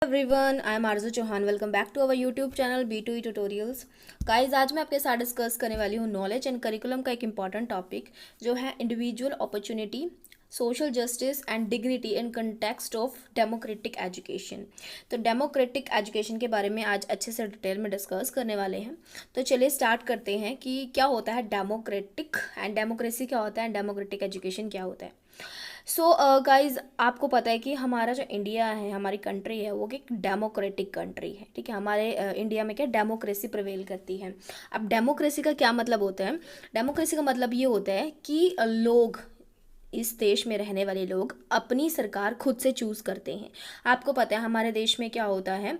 Everyone, I am Arzoo Chauhan. Welcome back to our YouTube channel B2E tutorials. Guys, आज मैं आपके साथ डिस्कस करने वाली हूँ नॉलेज एंड करिकुलम का एक इंपॉर्टेंट टॉपिक जो है individual opportunity, social justice and dignity in context of democratic education. तो डेमोक्रेटिक एजुकेशन के बारे में आज अच्छे से डिटेल में डिस्कस करने वाले हैं। तो चलिए स्टार्ट करते हैं कि क्या होता है डेमोक्रेटिक एंड डेमोक्रेसी क्या होता है, डेमोक्रेटिक एजुकेशन क्या होता है। सो गाइज, आपको पता है कि हमारा जो इंडिया है, हमारी कंट्री है, वो एक डेमोक्रेटिक कंट्री है। ठीक है, हमारे इंडिया में क्या डेमोक्रेसी प्रिवेल करती है। अब डेमोक्रेसी का क्या मतलब होता है? डेमोक्रेसी का मतलब ये होता है कि लोग, इस देश में रहने वाले लोग अपनी सरकार खुद से चूज़ करते हैं। आपको पता है हमारे देश में क्या होता है,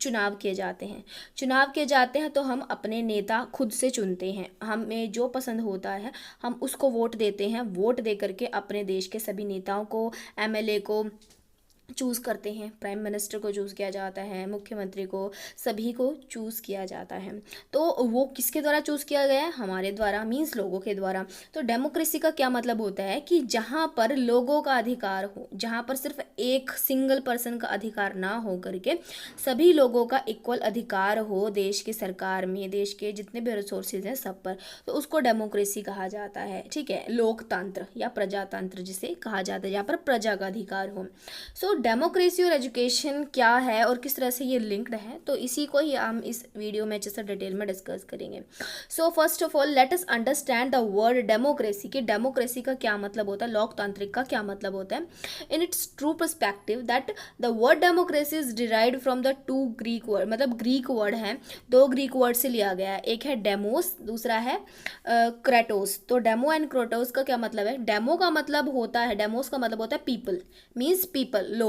चुनाव किए जाते हैं। चुनाव किए जाते हैं तो हम अपने नेता खुद से चुनते हैं। हमें जो पसंद होता है हम उसको वोट देते हैं। वोट दे करके अपने देश के सभी नेताओं को, एमएलए को चूज़ करते हैं। प्राइम मिनिस्टर को चूज़ किया जाता है, मुख्यमंत्री को, सभी को चूज़ किया जाता है। तो वो किसके द्वारा चूज़ किया गया है? हमारे द्वारा, मीन्स लोगों के द्वारा। तो डेमोक्रेसी का क्या मतलब होता है कि जहाँ पर लोगों का अधिकार हो, जहाँ पर सिर्फ एक सिंगल पर्सन का अधिकार ना हो करके सभी लोगों का इक्वल अधिकार हो देश की सरकार में, देश के जितने भी रिसोर्सेज हैं सब पर, तो उसको डेमोक्रेसी कहा जाता है। ठीक है, लोकतंत्र या प्रजातंत्र जिसे कहा जाता है, यहाँ पर प्रजा का अधिकार हो। सो डेमोक्रेसी और एजुकेशन क्या है और किस तरह से ये लिंक्ड है, तो इसी को ही हम इस वीडियो में अच्छे से डिटेल में डिस्कस करेंगे। So first of all let us understand the word democracy, कि डेमोक्रेसी का क्या मतलब होता है, लोकतांत्रिक का क्या मतलब होता है। In its true perspective that the word democracy is derived from the two Greek word, मतलब ग्रीक वर्ड है, दो ग्रीक वर्ड से लिया गया है। एक है डेमोस, दूसरा है क्रेटोस। तो डेमो एंड क्रेटोस का क्या मतलब है? डेमो का मतलब होता है, डेमोस का मतलब होता है पीपल, मीन्स पीपल, लोग।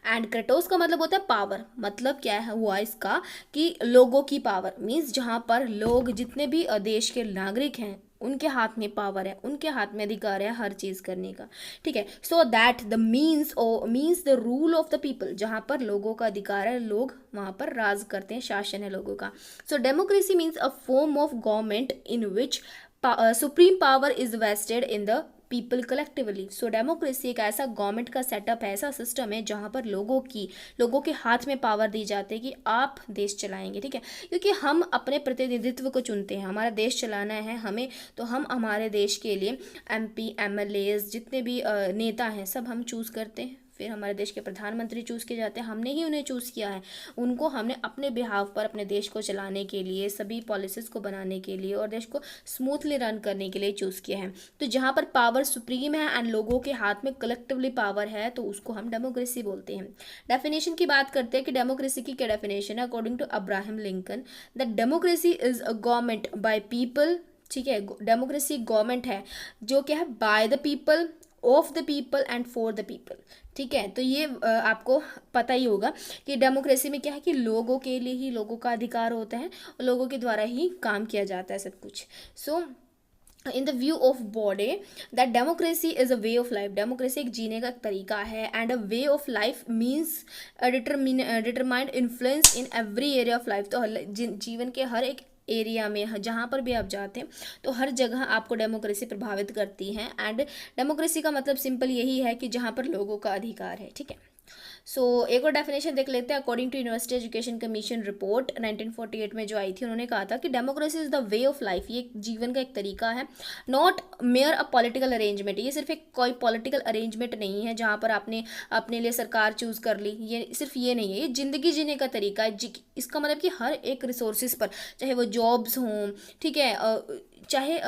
एंड क्रेटोस का मतलब होता है पावर। मतलब क्या है हुआ इसका कि लोगों की पावर, मीन्स जहां पर लोग, जितने भी देश के नागरिक हैं, उनके हाथ में पावर है, उनके हाथ में अधिकार है हर चीज करने का। ठीक है, so that the means the rule of the people, जहां पर लोगों का अधिकार है, लोग वहां पर राज करते हैं, शासन है लोगों का। So democracy means a form of government in which supreme power is vested in the people collectively. So democracy एक ऐसा गवर्नमेंट का सेटअप है, ऐसा सिस्टम है जहाँ पर लोगों के हाथ में पावर दी जाती है कि आप देश चलाएंगे। ठीक है, क्योंकि हम अपने प्रतिनिधित्व को चुनते हैं, हमारा देश चलाना है हमें, तो हम हमारे देश के लिए एमपी, एमएलए, जितने भी नेता हैं सब हम चूज़ करते हैं। फिर हमारे देश के प्रधानमंत्री चूज़ किए जाते हैं, हमने ही उन्हें चूज़ किया है। उनको हमने अपने बिहाव पर अपने देश को चलाने के लिए, सभी पॉलिसीज़ को बनाने के लिए और देश को स्मूथली रन करने के लिए चूज़ किया है। तो जहाँ पर पावर सुप्रीम है एंड लोगों के हाथ में कलेक्टिवली पावर है, तो उसको हम डेमोक्रेसी बोलते हैं। डेफिनेशन की बात करते हैं कि डेमोक्रेसी की क्या डेफिनेशन है। According to Abraham Lincoln, the democracy is a government by people. ठीक है, डेमोक्रेसी गवर्नमेंट है जो क्या है, by the people, of the people and for the people. ठीक है, तो ये आपको पता ही होगा कि डेमोक्रेसी में क्या है कि लोगों के लिए ही लोगों का अधिकार होता है और लोगों के द्वारा ही काम किया जाता है सब कुछ। So in the view of Bode that democracy is a way of life, democracy एक जीने का तरीका है and a way of life means determined influence in every area of life. तो जीवन के हर एक एरिया में, जहाँ पर भी आप जाते हैं, तो हर जगह आपको डेमोक्रेसी प्रभावित करती है। एंड डेमोक्रेसी का मतलब सिंपल यही है कि जहाँ पर लोगों का अधिकार है। ठीक है, सो एक और डेफिनेशन देख लेते हैं। According to university education commission report 1948 में जो आई थी, उन्होंने कहा था कि democracy is the way of life, ये जीवन का एक तरीका है, not mere a political arrangement. ये सिर्फ एक कोई पॉलिटिकल अरेंजमेंट नहीं है जहाँ पर आपने अपने लिए सरकार चूज कर ली, ये सिर्फ ये नहीं है, ये जिंदगी जीने का तरीका है। इसका मतलब कि हर एक रिसोर्सेज पर, चाहे वो जॉब्स हों, ठीक है, चाहे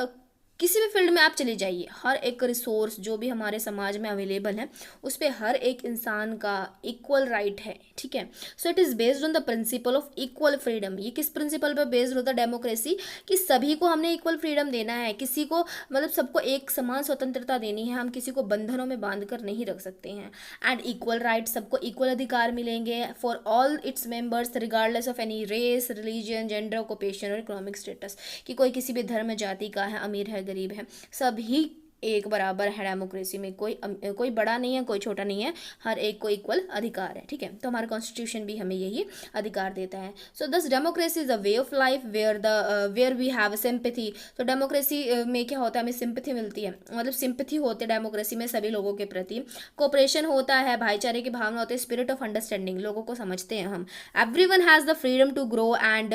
किसी भी फील्ड में आप चले जाइए, हर एक रिसोर्स जो भी हमारे समाज में अवेलेबल है उस पर हर एक इंसान का इक्वल राइट है। ठीक है, so it is based on the principle of equal freedom. ये किस प्रिंसिपल पर बेस्ड होता है डेमोक्रेसी? कि सभी को हमने इक्वल फ्रीडम देना है, किसी को, मतलब सबको एक समान स्वतंत्रता देनी है, हम किसी को बंधनों में बांध कर नहीं रख सकते हैं। एंड इक्वल राइट, सबको इक्वल अधिकार मिलेंगे for all its members regardless of any race, religion, gender, occupation और इकोनॉमिक स्टेटस। कि कोई किसी भी धर्म जाति का है, अमीर है, गरीब है, सभी एक बराबर है डेमोक्रेसी में, कोई बड़ा नहीं है, कोई छोटा नहीं है, हर एक को इक्वल अधिकार है, ठीक है। तो हमारा कॉन्स्टिट्यूशन भी हमें यही अधिकार देता है। So this democracy is a way of life where we have sympathy. तो डेमोक्रेसी में क्या होता है, हमें सिंपैथी मिलती है, मतलब सिंपैथी होती है डेमोक्रेसी में सभी लोगों के प्रति, कोऑपरेशन होता है, भाईचारे की भावना होती है, स्पिरिट ऑफ अंडरस्टैंडिंग, लोगों को समझते हैं हम। Everyone has the freedom to grow and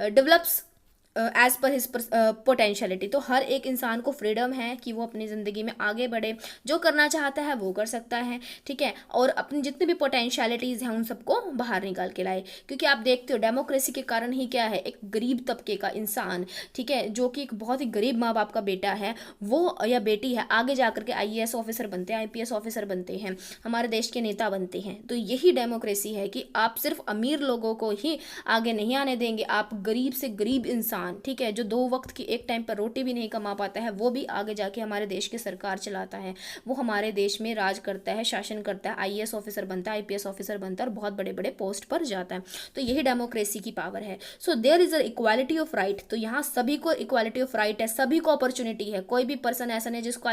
develops as per his potentiality. तो हर एक इंसान को फ्रीडम है कि वो अपनी ज़िंदगी में आगे बढ़े, जो करना चाहता है वो कर सकता है, ठीक है, और अपनी जितनी भी पोटेंशियलिटीज़ हैं उन सबको बाहर निकाल के लाए। क्योंकि आप देखते हो डेमोक्रेसी के कारण ही क्या है, एक गरीब तबके का इंसान, ठीक है, जो कि एक बहुत ही गरीब माँ बाप का बेटा है, वो या बेटी है, आगे जा करके IAS ऑफिसर बनते हैं, IPS ऑफिसर बनते हैं, हमारे देश के नेता बनते हैं। तो यही डेमोक्रेसी है कि आप सिर्फ अमीर लोगों को ही आगे नहीं आने देंगे, आप गरीब से गरीब इंसान, ठीक है, जो 2 वक्त की एक टाइम पर रोटी भी नहीं कमा पाता है, वो भी आगे जाके हमारे देश की सरकार चलाता है, वो हमारे देश में राज करता है, शासन करता है, IAS ऑफिसर बनता है, IPS ऑफिसर बनता है और बहुत बड़े बड़े पोस्ट पर जाता है। तो यही डेमोक्रेसी की पावर है। So there is a equality of right. तो यहाँ सभी को इक्वालिटी ऑफ राइट है, सभी को अपॉर्चुनिटी है, कोई भी पर्सन ऐसा नहीं जिसको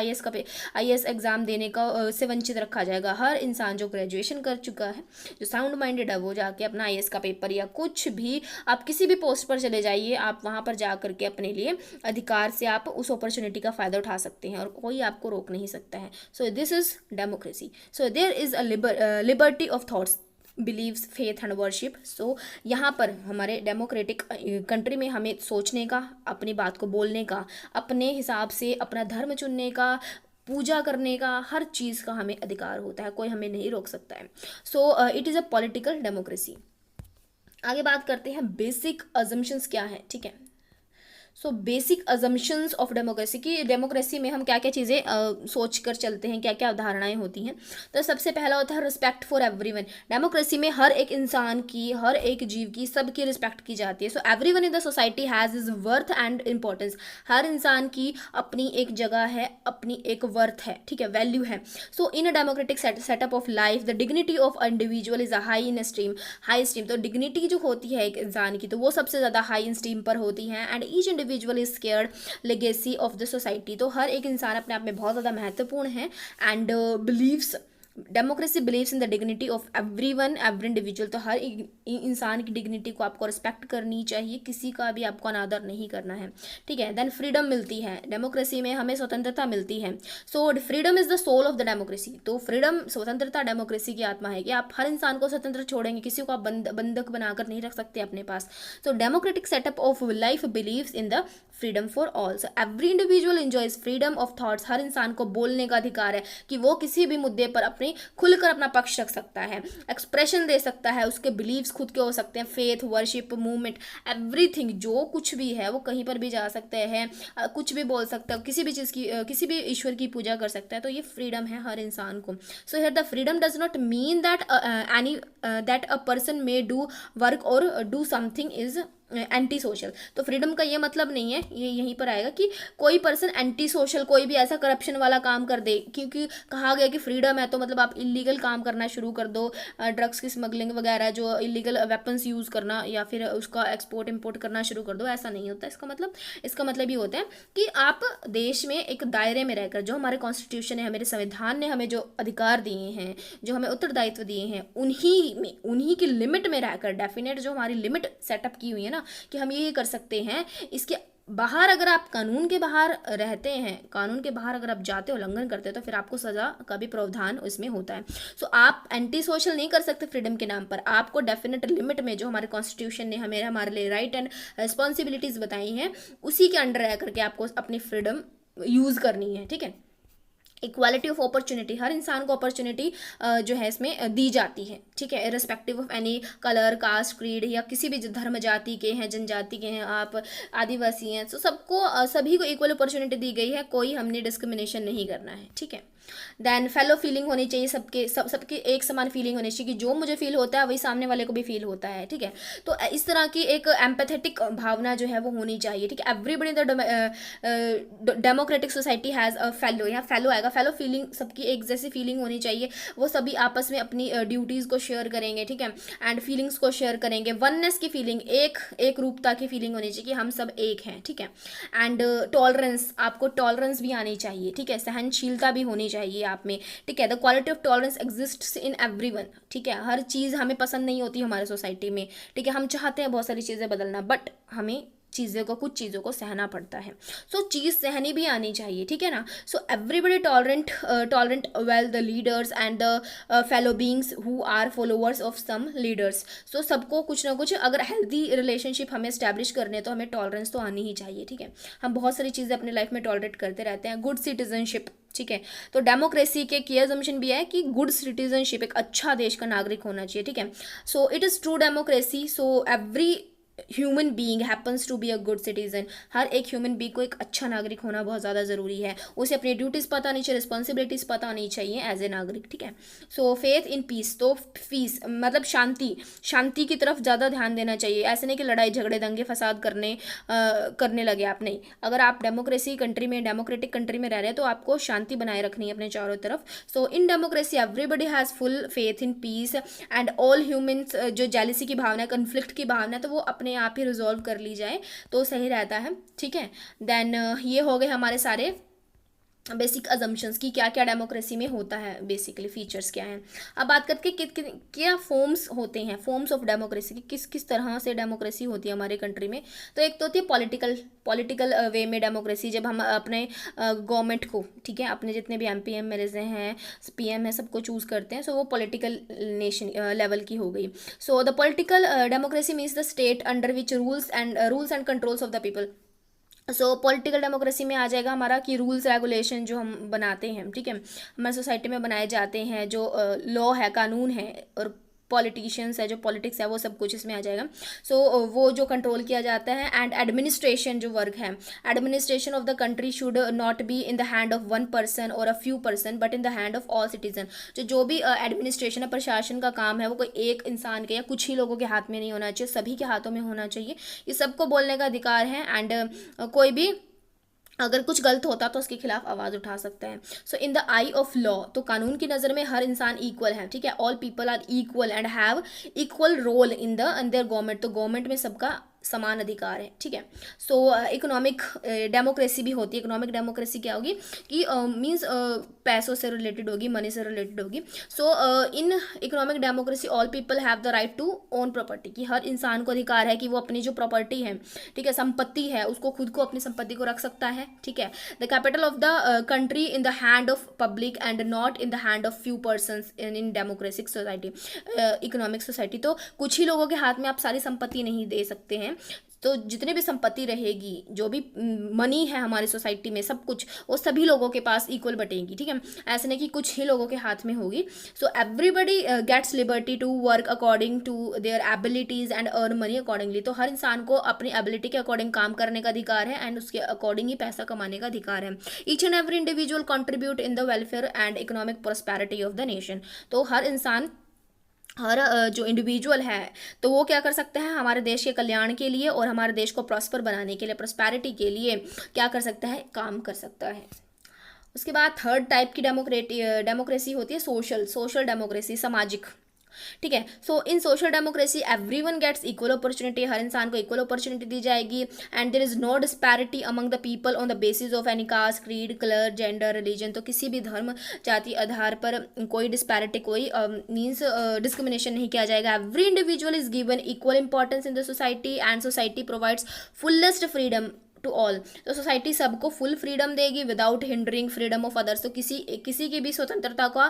IAS एग्जाम देने का से वंचित रखा जाएगा। हर इंसान जो ग्रेजुएशन कर चुका है, जो साउंड माइंडेड है, वो जाके अपना IAS का पेपर या कुछ भी, आप किसी भी पोस्ट पर चले जाइए, आप वहाँ पर जा करके अपने लिए अधिकार से आप उस अपॉर्चुनिटी का फ़ायदा उठा सकते हैं और कोई आपको रोक नहीं सकता है। So this is democracy. So there is a liberty of thoughts, beliefs, faith and worship. So यहाँ पर हमारे डेमोक्रेटिक कंट्री में हमें सोचने का, अपनी बात को बोलने का, अपने हिसाब से अपना धर्म चुनने का, पूजा करने का, हर चीज़ का हमें अधिकार होता है, कोई हमें नहीं रोक सकता है। So it is a political democracy. आगे बात करते हैं बेसिक अजम्पशंस क्या है, ठीक है। So basic assumptions of democracy की, डेमोक्रेसी में हम क्या क्या चीज़ें सोच कर चलते हैं, क्या क्या अवधारणाएं होती हैं। तो सबसे पहला होता है रिस्पेक्ट फॉर एवरीवन। डेमोक्रेसी में हर एक इंसान की, हर एक जीव की, सबकी रिस्पेक्ट की जाती है। So everyone in the society has is worth and importance. हर इंसान की अपनी एक जगह है, अपनी एक वर्थ है, ठीक है, वैल्यू है। So in a democratic setup of life the dignity of individual is a high in esteem. High esteem, तो डिग्निटी जो होती है एक इंसान की, तो वो सबसे ज़्यादा हाई इन स्टीम पर होती है। And each individual is scared legacy of the society. तो हर एक इंसान अपने आप में बहुत ज़्यादा महत्वपूर्ण है। And believes, democracy believes in the dignity of everyone, every individual. तो हर इंसान की डिग्निटी को आपको रिस्पेक्ट करनी चाहिए, किसी का भी आपको अनादर नहीं करना है, ठीक है। देन फ्रीडम मिलती है, डेमोक्रेसी में हमें स्वतंत्रता मिलती है। So freedom is the soul of the democracy. तो फ्रीडम, स्वतंत्रता डेमोक्रेसी की आत्मा है कि आप हर इंसान को स्वतंत्र छोड़ेंगे, किसी को आप बंधक बनाकर नहीं रख सकते अपने पास। So democratic setup of life believes in the freedom for all. So every individual enjoys freedom of thoughts. हर इंसान को बोलने का अधिकार है कि वो किसी भी मुद्दे पर अपनी खुलकर अपना पक्ष रख सकता है, एक्सप्रेशन दे सकता है, उसके बिलीव्स खुद के हो सकते हैं, फेथ, वर्शिप, मूवमेंट, एवरीथिंग, जो कुछ भी है वो कहीं पर भी जा सकते हैं, कुछ भी बोल सकता है, किसी भी चीज़ की, किसी भी ईश्वर की पूजा कर सकता है। तो ये फ्रीडम है हर इंसान को। So here the freedom does not mean that a person may do work or do something is anti social. तो फ्रीडम का ये मतलब नहीं है, ये यहीं पर आएगा कि कोई पर्सन एंटी सोशल, कोई भी ऐसा करप्शन वाला काम कर दे, क्योंकि कहा गया कि फ्रीडम है तो मतलब आप इलीगल काम करना शुरू कर दो, ड्रग्स की स्मगलिंग वगैरह, जो इलीगल वेपन्स यूज़ करना या फिर उसका एक्सपोर्ट इम्पोर्ट करना शुरू कर दो। ऐसा नहीं होता इसका मतलब ये होता है कि आप देश में एक दायरे में रहकर, जो हमारे कॉन्स्टिट्यूशन है, हमारे संविधान ने हमें जो अधिकार दिए हैं, जो हमें उत्तरदायित्व दिए हैं, उन्हीं की लिमिट में रहकर, डेफिनेट जो हमारी लिमिट सेटअप की हुई है ना, कि हम ये कर सकते हैं, इसके बाहर अगर आप कानून के बाहर रहते हैं, कानून के बाहर अगर आप जाते हो, उल्लंघन करते हो, तो फिर आपको सजा का भी प्रावधान इसमें होता है। सो आप एंटी सोशल नहीं कर सकते फ्रीडम के नाम पर। आपको डेफिनेट लिमिट में, जो हमारे कॉन्स्टिट्यूशन ने हमारे लिए राइट एंड रिस्पॉन्सिबिलिटीज बताई हैं, उसी के अंडर रह करके आपको अपनी फ्रीडम यूज़ करनी है, ठीक है। इक्वालिटी ऑफ अपॉर्चुनिटी, हर इंसान को अपॉर्चुनिटी जो है इसमें दी जाती है, ठीक है, irrespective of any colour, caste, creed, या किसी भी धर्म जाति के हैं, जनजाति के हैं, आप आदिवासी हैं, तो सबको सभी को इक्वल अपॉर्चुनिटी दी गई है, कोई हमने डिस्क्रिमिनेशन नहीं करना है, ठीक है। देन फेलो फीलिंग होनी चाहिए, सबकी एक समान फीलिंग होनी चाहिए कि जो मुझे फील होता है वही सामने वाले को भी फील होता है, ठीक है। तो इस तरह की एक एम्पैथेटिक भावना जो है वो होनी चाहिए, ठीक है। Everybody the democratic society has a fellow, यहाँ फेलो आएगा, फेलो फीलिंग, सबकी एक जैसी फीलिंग होनी चाहिए, वो सभी आपस में अपनी ड्यूटीज़ को शेयर करेंगे, ठीक है, एंड फीलिंग्स को शेयर करेंगे। वननेस की फीलिंग, एक रूपता की फीलिंग होनी चाहिए कि हम सब एक हैं, ठीक है। एंड टॉलरेंस, आपको टॉलरेंस भी आनी चाहिए, ठीक है, सहनशीलता भी होनी चाहिए आप में, ठीक है। The quality of tolerance exists in everyone, ठीक है। हर चीज़ हमें पसंद नहीं होती हमारे सोसाइटी में, ठीक है, हम चाहते हैं बहुत सारी चीज़ें बदलना, बट हमें कुछ चीज़ों को सहना पड़ता है। सो चीज़ सहनी भी आनी चाहिए, ठीक है ना। So everybody tolerant well the leaders and the fellow beings who are followers of some leaders. So सबको कुछ ना कुछ, अगर हेल्दी रिलेशनशिप हमें स्टैब्लिश करने हैं तो हमें टॉलरेंस तो आनी ही चाहिए, ठीक है। हम बहुत सारी चीज़ें अपनी लाइफ में टॉलरेट करते रहते हैं। गुड सिटीजनशिप, ठीक है। तो डेमोक्रेसी के की अजम्पशन भी है कि गुड सिटीजनशिप, एक अच्छा देश का नागरिक होना चाहिए, ठीक है। So it is true democracy, so every human being happens to be a good citizen. हर एक ह्यूमन बीइंग को एक अच्छा नागरिक होना बहुत ज़्यादा ज़रूरी है। उसे अपनी ड्यूटीज़ पता होनी चाहिए, रिस्पॉन्सिबिलिटीज़ पता होनी चाहिए एज ए नागरिक, ठीक है। सो फेथ इन पीस, तो पीस मतलब शांति की तरफ ज़्यादा ध्यान देना चाहिए। ऐसे नहीं कि लड़ाई झगड़े दंगे फसाद करने लगे आप, नहीं। अगर आप डेमोक्रेटिक कंट्री में रह रहे हैं तो आपको शांति बनाए रखनी है अपने चारों तरफ। So in democracy everybody has full faith in peace and all humans, जो जेलिसी की भावना है, कन्फ्लिक्ट की भावना है, तो वो अपने आप ही रिजॉल्व कर ली जाए तो सही रहता है, ठीक है। देन ये हो गए हमारे सारे बेसिक अजम्पशंस की क्या क्या डेमोक्रेसी में होता है, बेसिकली फीचर्स क्या हैं। अब बात करके क्या फॉर्म्स होते हैं, फॉर्म्स ऑफ डेमोक्रेसी की, किस तरह से डेमोक्रेसी होती है हमारे कंट्री में। तो एक तो होती है पॉलिटिकल वे में डेमोक्रेसी, जब हम अपने गवर्नमेंट को, ठीक है, अपने जितने भी एमपी एमएलए हैं, पीएम है, सबको चूज़ करते हैं। सो वो पॉलिटिकल नेशन लेवल की हो गई। So the political democracy means the state under which rules and controls of the people. So political democracy में आ जाएगा हमारा कि रूल्स रेगुलेशन जो हम बनाते हैं, ठीक है, हमारे सोसाइटी में बनाए जाते हैं, जो लॉ है, कानून है, और पॉलिटिशियंस है, जो पॉलिटिक्स है, वो सब कुछ इसमें आ जाएगा। सो वो जो कंट्रोल किया जाता है। एंड एडमिनिस्ट्रेशन जो वर्क है, administration of the country should not be in the hand of one person or a few person but in the hand of all citizen. जो भी एडमिनिस्ट्रेशन है, प्रशासन का काम है, वो कोई एक इंसान के या कुछ ही लोगों के हाथ में नहीं होना चाहिए, सभी के हाथों में होना चाहिए। ये सबको बोलने का अधिकार है। एंड कोई भी अगर कुछ गलत होता तो उसके खिलाफ आवाज़ उठा सकता है। So in the eye of law, तो कानून की नज़र में हर इंसान इक्वल है, ठीक है। All people are equal and have equal role in their government, तो गवर्नमेंट में सबका समान अधिकार है, ठीक है। सो इकोनॉमिक डेमोक्रेसी भी होती है। इकोनॉमिक डेमोक्रेसी क्या होगी कि मीन्स पैसों से रिलेटेड होगी, मनी से रिलेटेड होगी। So in economic democracy all people have the right to own property, कि हर इंसान को अधिकार है कि वो अपनी जो प्रॉपर्टी है, ठीक है, संपत्ति है, उसको खुद को अपनी संपत्ति को रख सकता है, ठीक है। The capital of the country in the hand of public and not in the hand of few persons in democratic society, economic society. तो कुछ ही लोगों के हाथ में आप सारी संपत्ति नहीं दे सकते हैं। तो जितने भी संपत्ति रहेगी, जो भी मनी है हमारी सोसाइटी में, सब कुछ वो सभी लोगों के पास इक्वल बटेगी, ठीक है। ऐसे नहीं कि कुछ ही लोगों के हाथ में होगी। So everybody gets liberty to work according to their abilities and earn money accordingly. तो हर इंसान को अपनी एबिलिटी के अकॉर्डिंग काम करने का अधिकार है एंड उसके अकॉर्डिंग ही पैसा कमाने का अधिकार है। Each and every individual contribute in the welfare and economic prosperity of the nation. तो हर इंसान, हर जो इंडिविजुअल है, तो वो क्या कर सकता है, हमारे देश के कल्याण के लिए और हमारे देश को प्रॉस्पर बनाने के लिए, प्रॉस्पेरिटी के लिए क्या कर सकता है, काम कर सकता है। उसके बाद थर्ड टाइप की डेमोक्रेसी होती है सोशल डेमोक्रेसी, सामाजिक, ठीक है। So in social democracy everyone gets equal opportunity, हर इंसान को इक्वल अपॉर्चुनिटी दी जाएगी। And there is no disparity among the people on the basis of any caste, creed, colour, gender, religion. तो किसी भी धर्म, जाति, आधार पर कोई डिस्पैरिटी, कोई मीन्स डिस्क्रिमिनेशन नहीं किया जाएगा। Every individual is given equal importance in the society and society provides fullest freedom to all. तो सोसाइटी सबको फुल फ्रीडम देगी without hindering freedom of others. तो किसी की भी स्वतंत्रता का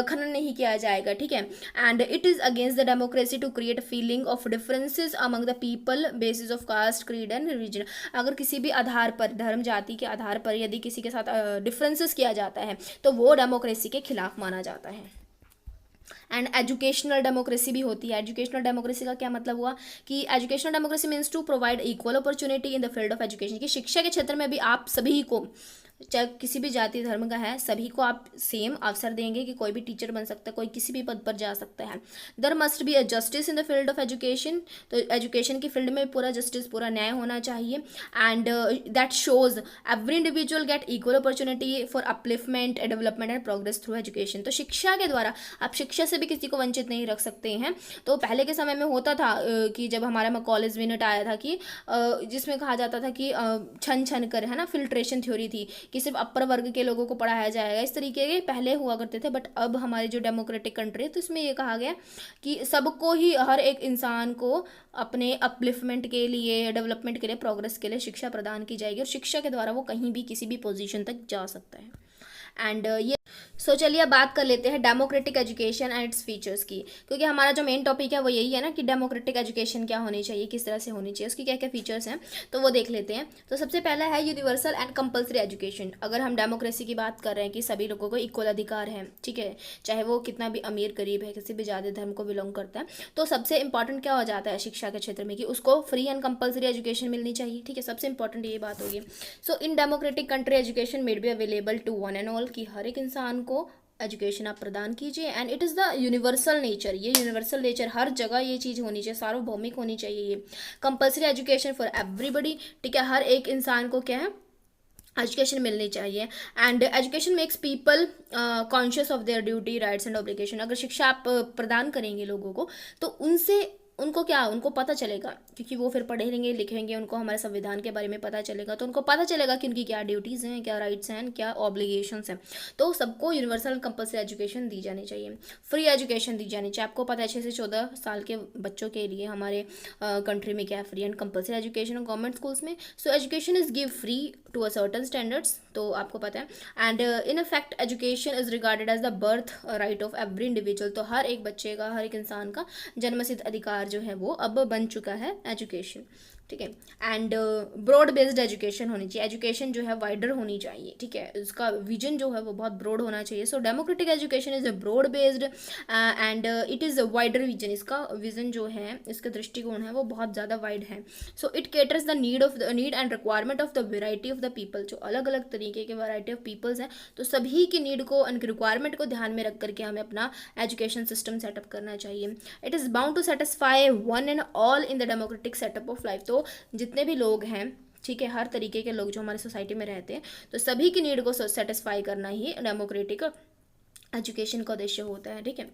खनन नहीं किया जाएगा, ठीक है। And it is against the democracy to create feeling of differences among the people basis of caste, creed and religion. अगर किसी भी आधार पर, धर्म जाति के आधार पर यदि किसी के साथ डिफरेंसेस किया जाता है तो वो डेमोक्रेसी के खिलाफ माना जाता है। एंड एजुकेशनल डेमोक्रेसी भी होती है। एजुकेशनल डेमोक्रेसी का क्या मतलब हुआ कि educational democracy means to provide equal opportunity in the field of education, कि शिक्षा के क्षेत्र में भी आप सभी को चाहे किसी भी जाति धर्म का है, सभी को आप सेम अवसर देंगे कि कोई भी टीचर बन सकता है, कोई किसी भी पद पर जा सकता है। There must be a justice in the field of education, तो एजुकेशन की फील्ड में पूरा जस्टिस, पूरा न्याय होना चाहिए। And that shows every individual get equal opportunity for upliftment, development and progress through education. तो शिक्षा के द्वारा आप शिक्षा से भी किसी को वंचित नहीं रख सकते हैं। तो पहले के समय में होता था कि जब हमारा कॉलेज मिनट आया था कि जिसमें कहा जाता था कि छन छन कर, है ना, फिल्ट्रेशन थ्योरी थी कि सिर्फ अपर वर्ग के लोगों को पढ़ाया जाएगा, इस तरीके के पहले हुआ करते थे। बट अब हमारी जो डेमोक्रेटिक कंट्री है तो इसमें ये कहा गया कि सबको ही, हर एक इंसान को अपने अपलिफ्टमेंट के लिए, डेवलपमेंट के लिए, प्रोग्रेस के लिए शिक्षा प्रदान की जाएगी और शिक्षा के द्वारा वो कहीं भी किसी भी पोजीशन तक जा सकता है। एंड ये चलिए अब बात कर लेते हैं democratic education and its features की, क्योंकि हमारा जो मेन टॉपिक है वो यही है ना कि डेमोक्रेटिक एजुकेशन क्या होनी चाहिए, किस तरह से होनी चाहिए, उसकी क्या क्या फीचर्स हैं, तो वो देख लेते हैं। तो सबसे पहला है यूनिवर्सल एंड कंपल्सरी एजुकेशन। अगर हम डेमोक्रेसी की बात कर रहे हैं कि सभी लोगों को इक्वल अधिकार है, ठीक है, चाहे वो कितना भी अमीर गरीब है, किसी भी जाति धर्म को बिलोंग करता है, तो सबसे इंपॉर्टेंट क्या हो जाता है शिक्षा के क्षेत्र में कि उसको फ्री एंड कंपल्सरी एजुकेशन मिलनी चाहिए, ठीक है, सबसे इंपॉर्टेंट ये बात होगी। So in democratic country education made be available to one and all, कि हर एक इंसान को एजुकेशन आप प्रदान कीजिए। And it is the universal nature, ये यूनिवर्सल नेचर हर जगह ये चीज़ होनी चाहिए, सार्वभौमिक होनी चाहिए ये। कंपल्सरी एजुकेशन फॉर एवरीबडी, ठीक है, हर एक इंसान को क्या है, एजुकेशन मिलनी चाहिए। And education makes people conscious of their duty, rights and obligation. अगर शिक्षा आप प्रदान करेंगे लोगों को तो उनसे उनको क्या, उनको पता चलेगा, क्योंकि वो फिर पढ़ेंगे लिखेंगे, उनको हमारे संविधान के बारे में पता चलेगा, तो उनको पता चलेगा कि उनकी क्या ड्यूटीज़ हैं, क्या राइट्स हैं, क्या ऑब्लिगेशंस हैं। तो सबको यूनिवर्सल कंपल्सरी एजुकेशन दी जानी चाहिए, फ्री एजुकेशन दी जानी चाहिए। आपको पता है 6 से 14 साल के बच्चों के लिए हमारे कंट्री में क्या है, free and compulsory education government schools में। So education is give free to a certain standards, तो आपको पता है। And in effect education is regarded as the birth right of every individual, तो हर एक बच्चे का, हर एक इंसान का जन्मसिद्ध अधिकार जो है वो अब बन चुका है एजुकेशन, ठीक है। एंड ब्रॉड बेस्ड एजुकेशन होनी चाहिए, एजुकेशन जो है वाइडर होनी चाहिए, ठीक है, इसका विजन जो है वो बहुत ब्रॉड होना चाहिए। So democratic education is a broad based and it is a wider vision, इसका विजन जो है, इसका दृष्टिकोण है वो बहुत ज़्यादा वाइड है। So it caters the need and requirement of the variety of the people, जो अलग अलग तरीके के वैरायटी ऑफ पीपल्स हैं, तो सभी की नीड को, उनकी रिक्वायरमेंट को ध्यान में रख करके हमें अपना एजुकेशन सिस्टम सेटअप करना चाहिए। It is bound to satisfy one and all in the democratic setup of life, तो जितने भी लोग हैं, ठीक है, हर तरीके के लोग जो हमारी सोसाइटी में रहते हैं, तो सभी की नीड को सेटिस्फाई करना ही डेमोक्रेटिक एजुकेशन का उद्देश्य होता है, ठीक है।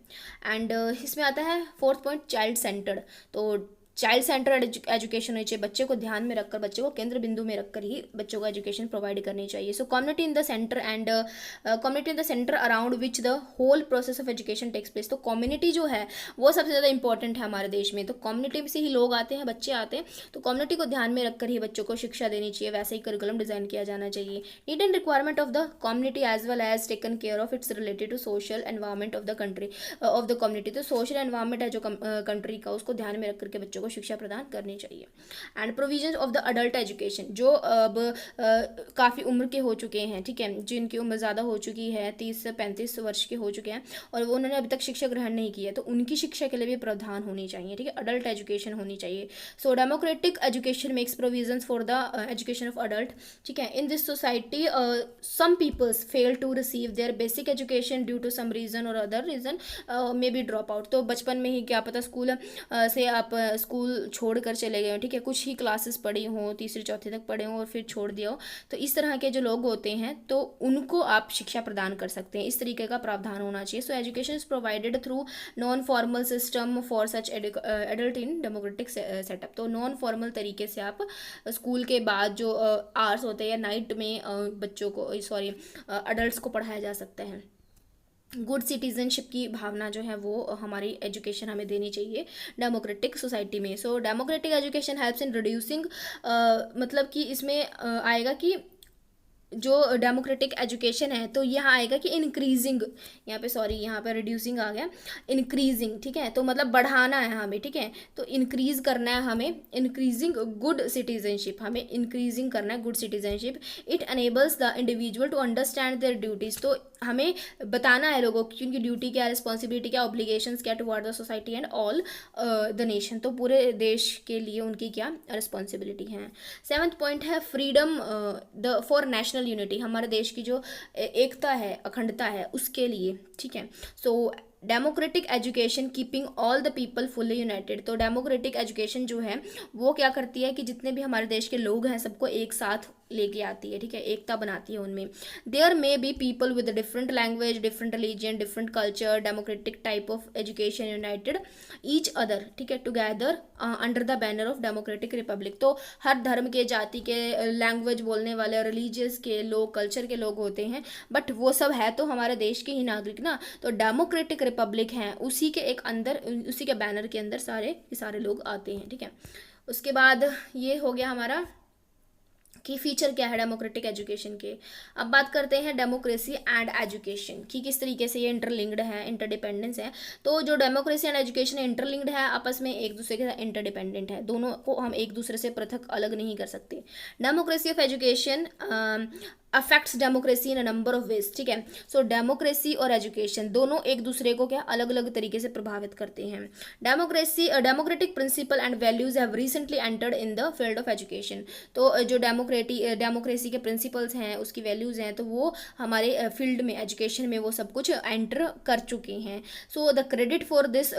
एंड इसमें आता है 4th पॉइंट, चाइल्ड सेंटर्ड। तो चाइल्ड सेंटर्ड एजुकेशन होनी चाहिए, बच्चे को ध्यान में रखकर, बच्चे को केंद्र बिंदु में रखकर ही बच्चों को एजुकेशन प्रोवाइड करनी चाहिए। So community in the centre and community in the centre around which the whole process of education takes place, तो कम्युनिटी जो है वो सबसे ज़्यादा इंपॉर्टेंट है हमारे देश में। तो कम्युनिटी से ही लोग आते हैं, बच्चे आते हैं, तो कम्युनिटी को ध्यान में रखकर ही बच्चों को शिक्षा देनी चाहिए, वैसे ही करिकुलम डिज़ाइन किया जाना चाहिए। Need and requirement of the community as well as taken care of, its related to social environment of the country of the community, तो सोशल एनवायरमेंट है जो कंट्री का, उसको ध्यान में रख करके बच्चों को शिक्षा प्रदान करनी चाहिए। And provision of the adult education, जो अब काफ़ी उम्र के हो चुके हैं, ठीक है, जिनकी उम्र ज़्यादा हो चुकी है, 30 से 35 वर्ष के हो चुके हैं और वो उन्होंने अभी तक शिक्षा ग्रहण नहीं की है, तो उनकी शिक्षा के लिए भी प्रावधान होनी चाहिए, ठीक है, अडल्ट एजुकेशन होनी चाहिए। So democratic education makes provisions for the education of adult, ठीक है। In this society some peoples fail to receive their basic education due to some reason or other reason may be drop out, तो बचपन में ही क्या पता school से आप school छोड़ कर चले गए हो, ठीक है, कुछ ही क्लासेस पढ़ी हों, 3री 4थी तक पढ़े हों और फिर छोड़ दिया हो, तो इस तरह के जो लोग होते हैं तो उनको आप शिक्षा प्रदान कर सकते हैं, इस तरीके का प्रावधान होना चाहिए। So education is provided through non formal system for such adult in democratic setup, तो नॉन फॉर्मल तरीके से आप स्कूल के बाद जो आवर्स होते हैं या नाइट में बच्चों को, सॉरी, अडल्ट को पढ़ाया जा सकता है। गुड सिटीजनशिप की भावना जो है वो हमारी एजुकेशन हमें देनी चाहिए डेमोक्रेटिक सोसाइटी में। So democratic education helps in reducing, मतलब कि इसमें आएगा कि जो डेमोक्रेटिक एजुकेशन है तो यहाँ आएगा कि इंक्रीजिंग, यहाँ पे सॉरी यहाँ पे रिड्यूसिंग आ गया, इंक्रीजिंग, ठीक है, तो मतलब बढ़ाना है हमें, ठीक है, तो इंक्रीज करना है हमें, इंक्रीजिंग गुड सिटीजनशिप, हमें इंक्रीजिंग करना है good citizenship. It enables the individual to understand their duties, तो हमें बताना है लोगों की उनकी ड्यूटी क्या, रिस्पॉन्सिबिलिटी क्या, ऑब्लिगेशंस क्या toward the society and all the nation, तो पूरे देश के लिए उनकी क्या रिस्पॉन्सिबिलिटी है। 7th पॉइंट है freedom the for national unity, हमारे देश की जो एकता है, अखंडता है, उसके लिए, ठीक है। So democratic education keeping all the people fully united, तो डेमोक्रेटिक एजुकेशन जो है वो क्या करती है कि जितने भी हमारे देश के लोग हैं सबको एक साथ लेके आती है, ठीक है, एकता बनाती है उनमें। There may be people with different language, different religion, different culture, democratic type of education united each other, ठीक है, together under the banner of democratic republic. तो हर धर्म के, जाति के, लैंग्वेज बोलने वाले, रिलीजियस के लोग, कल्चर के लोग होते हैं, बट वो सब है तो हमारे देश के ही नागरिक ना। तो डेमोक्रेटिक रिपब्लिक हैं, उसी के एक अंदर, उसी के बैनर के अंदर सारे के सारे लोग आते हैं, ठीक है। उसके बाद ये हो गया हमारा कि फीचर क्या है डेमोक्रेटिक एजुकेशन के। अब बात करते हैं डेमोक्रेसी एंड एजुकेशन कि किस तरीके से ये इंटरलिंक्ड है, इंटरडिपेंडेंस है। तो जो डेमोक्रेसी एंड एजुकेशन इंटरलिंक्ड है, आपस में एक दूसरे के साथ इंटरडिपेंडेंट है, दोनों को हम एक दूसरे से पृथक अलग नहीं कर सकते। Democracy of education affects democracy in a number of ways, ठीक है। सो डेमोक्रेसी और एजुकेशन दोनों एक दूसरे को क्या अलग अलग तरीके से प्रभावित करते हैं। Democratic principle and values have recently entered in the field of education. तो जो डेमोक्रेसी के प्रिंसिपल्स हैं, उसकी वैल्यूज हैं, तो वो हमारे फील्ड में, एजुकेशन में वो सब कुछ एंटर कर चुके हैं। So the credit for this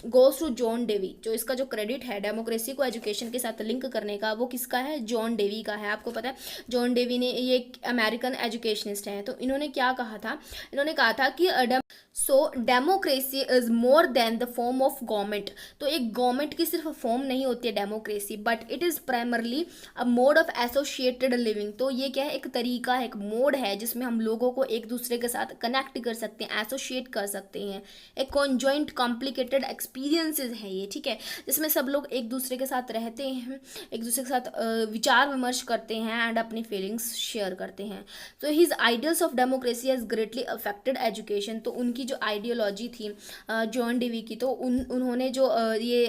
goes to John Dewey, जो इसका जो क्रेडिट है डेमोक्रेसी को एजुकेशन के साथ लिंक करने का, वो किसका है, जॉन डेवी का है। आपको पता है जॉन डेवी ने, ये एक अमेरिकन एजुकेशनिस्ट हैं, तो इन्होंने क्या कहा था, इन्होंने कहा था कि so democracy is more than the form of government. तो एक गवर्नमेंट की सिर्फ फॉर्म नहीं होती है democracy, but it is primarily a mode of associated living. तो ये क्या है, एक तरीका है, एक मोड है जिसमें हम लोगों को एक दूसरे के साथ कनेक्ट कर सकते हैं, एसोसिएट कर सकते हैं। एक कॉन्जॉइंट कॉम्प्लिकेटेड एक्सपीरियंसेस है ये, ठीक है, जिसमें सब लोग एक दूसरे के साथ रहते हैं, एक दूसरे के साथ विचार विमर्श करते हैं एंड अपनी फीलिंग्स शेयर करते हैं। तो his ideals of democracy has greatly affected education. तो उनकी जो आइडियोलॉजी थी जॉन डेवी की, तो उन्होंने जो ये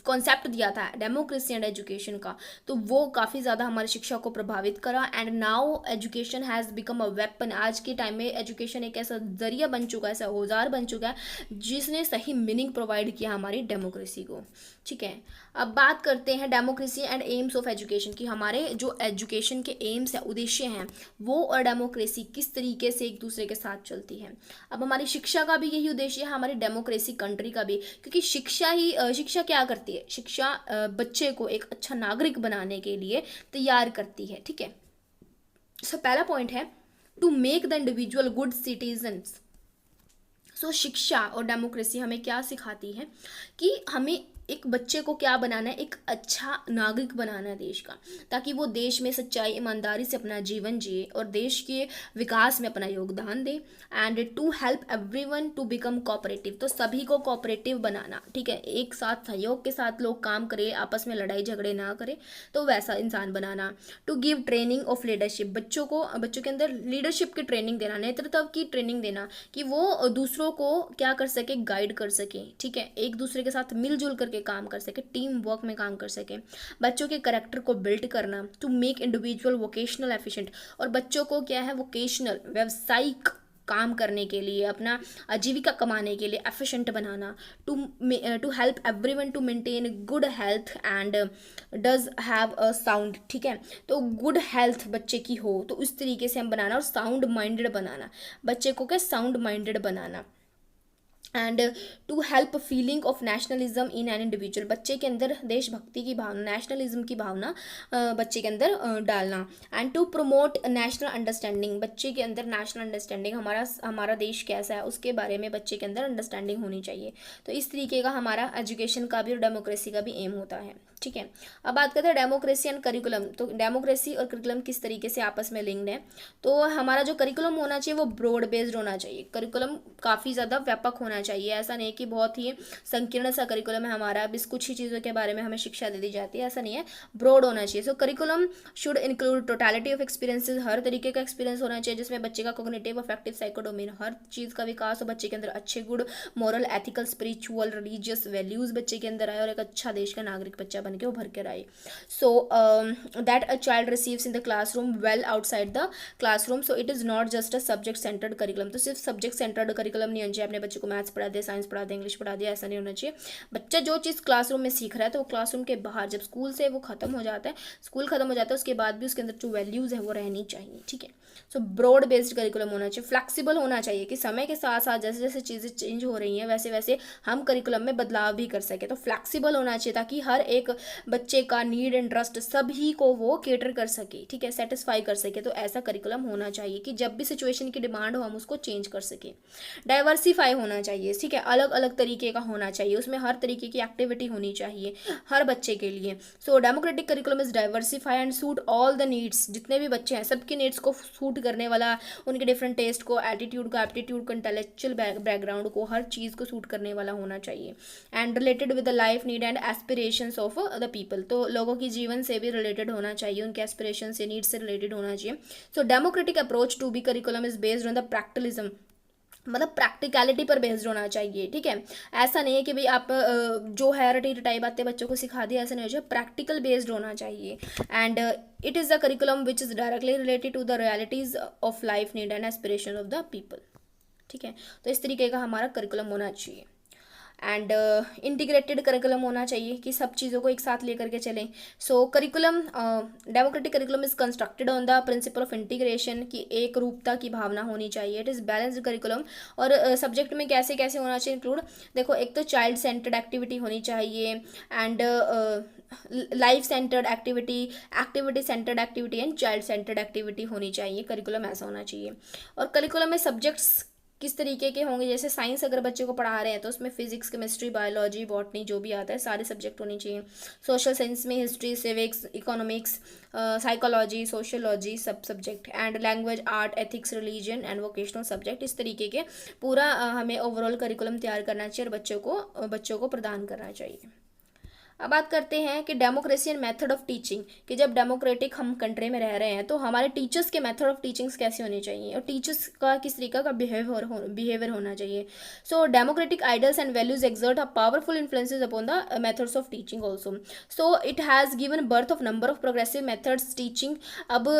कॉन्सेप्ट दिया था डेमोक्रेसी एंड एजुकेशन का, तो वो काफ़ी ज़्यादा हमारी शिक्षा को प्रभावित करा। And now education has become a weapon. आज के टाइम में एजुकेशन एक ऐसा जरिया बन चुका है, ऐसा औजार बन चुका है जिसने सही मीनिंग प्रोवाइड किया हमारी डेमोक्रेसी को, ठीक है। अब बात करते हैं democracy and AIIMS of education कि हमारे जो एजुकेशन के एम्स है, उद्देश्य हैं, वो और डेमोक्रेसी किस तरीके से एक दूसरे के साथ चलती है। अब हमारी शिक्षा का भी यही उद्देश्य है, हमारी डेमोक्रेसी कंट्री का भी, क्योंकि शिक्षा क्या करती है, शिक्षा बच्चे को एक अच्छा नागरिक बनाने के लिए तैयार करती है, ठीक है। सो पहला पॉइंट है to make the individual good citizens. So शिक्षा और डेमोक्रेसी हमें क्या सिखाती है कि हमें एक बच्चे को क्या बनाना है, एक अच्छा नागरिक बनाना है देश का, ताकि वो देश में सच्चाई, ईमानदारी से अपना जीवन जिए और देश के विकास में अपना योगदान दे। And to help everyone to become cooperative, तो सभी को कोऑपरेटिव बनाना, ठीक है, एक साथ सहयोग के साथ लोग काम करें, आपस में लड़ाई झगड़े ना करें, तो वैसा इंसान बनाना। To give training of leadership, बच्चों के अंदर लीडरशिप की ट्रेनिंग देना, नेतृत्व की ट्रेनिंग देना, कि वो दूसरों को क्या कर सके, गाइड कर सके, ठीक है, एक दूसरे के साथ मिलजुल करके काम कर सके, टीम वर्क में काम कर सके। बच्चों के कैरेक्टर को बिल्ड करना, to make individual vocational efficient, और बच्चों को क्या है, वोकेशनल, व्यावसायिक काम करने के लिए, अपना आजीविका कमाने के लिए एफिशिएंट बनाना। To help everyone to maintain good health and does have a sound, ठीक है, तो गुड हेल्थ बच्चे की हो तो उस तरीके से हम बनाना, और साउंड माइंडेड बनाना, बच्चे को क्या साउंड माइंडेड बनाना। And to help feeling of nationalism in an individual, बच्चे के अंदर देशभक्ति की भावना, नेशनलिज्म की भावना बच्चे के अंदर डालना। And to promote national understanding, बच्चे के अंदर नेशनल अंडरस्टैंडिंग, हमारा देश कैसा है उसके बारे में बच्चे के अंदर अंडरस्टैंडिंग होनी चाहिए। तो इस तरीके का हमारा एजुकेशन का भी और डेमोक्रेसी का भी एम होता है, ठीक है। अब बात करते हैं डेमोक्रेसी एंड करिकुलम। तो डेमोक्रेसी और करिकुलम किस तरीके से आपस में लिंक्ड है। तो हमारा जो करिकुलम होना चाहिए वो ब्रॉड बेस्ड होना चाहिए, करिकुलम काफ़ी ज़्यादा व्यापक होना होना चाहिए। ऐसा नहीं कि बहुत ही संकीर्ण सा करिकुलम है हमारा, अब इस कुछ ही चीज़ों के बारे में हमें शिक्षा दे दी जाती है, ऐसा नहीं है, ब्रॉड होना चाहिए। So curriculum should include totality of experiences, हर तरीके का एक्सपीरियंस होना चाहिए जिसमें बच्चे का कॉग्निटिव, अफेक्टिव, साइकोडोमेन हर चीज़ का विकास हो, बच्चे के अंदर अच्छे गुण, moral, ethical, spiritual, religious values बच्चे के अंदर आए और एक अच्छा देश का नागरिक बच्चा बन के उभर कर आए। So that a child receives in the classroom well outside the classroom. So it is not just a subject centred curriculum. तो सिर्फ सब्जेक्ट सेंटर्ड करिकुलम नहीं होना चाहिए, अपने बच्चे को मैथ्स पढ़ा दे, साइंस पढ़ा दे, इंग्लिश पढ़ा दिया, ऐसा नहीं होना चाहिए। बच्चा जो चीज़ क्लासरूम में सीख रहा है तो वो क्लासरूम के बाहर, जब स्कूल से वो खत्म हो जाता है, स्कूल खत्म हो जाता है, उसके बाद भी उसके अंदर जो वैल्यूज़ है वो रहनी चाहिए। ठीक है, सो ब्रॉड बेस्ड करिकुलम होना चाहिए, फ्लेक्सिबल होना चाहिए कि समय के साथ साथ जैसे जैसे चीज़ें चेंज हो रही हैं वैसे वैसे हम करिकुलम में बदलाव भी कर सकें। तो फ्लेक्सिबल होना चाहिए ताकि हर एक बच्चे का नीड इंटरेस्ट सभी को वो केटर कर सके, ठीक है, सेटिस्फाई कर सके। तो ऐसा करिकुलम होना चाहिए कि जब भी सिचुएशन की डिमांड हो हम उसको चेंज कर सकें। डाइवर्सिफाई होना चाहिए, ठीक है, अलग अलग तरीके का होना चाहिए, उसमें हर तरीके की एक्टिविटी होनी चाहिए हर बच्चे के लिए। So democratic curriculum is diversify and suit all the needs, जितने भी बच्चे हैं सबके नीड्स को सूट करने वाला, उनके डिफरेंट टेस्ट को, एटीट्यूड को, एप्टीट्यूड को, इंटेलेक्चुअल बैकग्राउंड को, हर चीज़ को सूट करने वाला होना चाहिए। And related with the life need and aspirations of the people, तो लोगों की जीवन से भी रिलेटेड होना चाहिए, उनके एस्पिरेशन से, नीड से रिलेटेड होना चाहिए। So democratic approach to be curriculum is based on the practicalism, मतलब प्रैक्टिकलिटी पर बेस्ड होना चाहिए। ठीक है, ऐसा नहीं है कि भाई आप जो है रटी रटाई बातें बच्चों को सिखा दिया, ऐसा नहीं हो चाहिए, प्रैक्टिकल बेस्ड होना चाहिए। And it is the curriculum which is directly related to the realities of life need and aspiration of the people. ठीक है, तो इस तरीके का हमारा करिकुलम होना चाहिए। एंड इंटीग्रेटेड करिकुलम होना चाहिए कि सब चीज़ों को एक साथ लेकर के चलें। So curriculum, democratic curriculum is constructed on the principle of integration, की एक रूपता की भावना होनी चाहिए। इट इज़ बैलेंस्ड करिकुलम, और सब्जेक्ट में कैसे कैसे होना चाहिए इंक्लूड, देखो एक तो चाइल्ड सेंटर्ड एक्टिविटी होनी चाहिए, and life centred activity, activity centred activity and child centred activity होनी चाहिए। करिकुलम ऐसा होना चाहिए। और करिकुलम में सब्जेक्ट्स किस तरीके के होंगे, जैसे साइंस अगर बच्चे को पढ़ा रहे हैं तो उसमें फिजिक्स, केमिस्ट्री, बायोलॉजी, बॉटनी जो भी आता है सारे सब्जेक्ट होने चाहिए। सोशल साइंस में history, civics, economics, psychology, sociology सब subject, and language, art, ethics, religion and vocational subject. इस तरीके के पूरा हमें ओवरऑल करिकुलम तैयार करना चाहिए और बच्चों को प्रदान करना चाहिए। अब बात करते हैं कि democracy and method of teaching, कि जब डेमोक्रेटिक हम कंट्री में रह रहे हैं तो हमारे टीचर्स के मेथड ऑफ टीचिंग्स कैसे होने चाहिए और टीचर्स का किस तरीके का बिहेवियर होना चाहिए। So democratic ideals and values exert a powerful influences upon the methods of teaching also. So it has given birth of number of progressive methods teaching. अब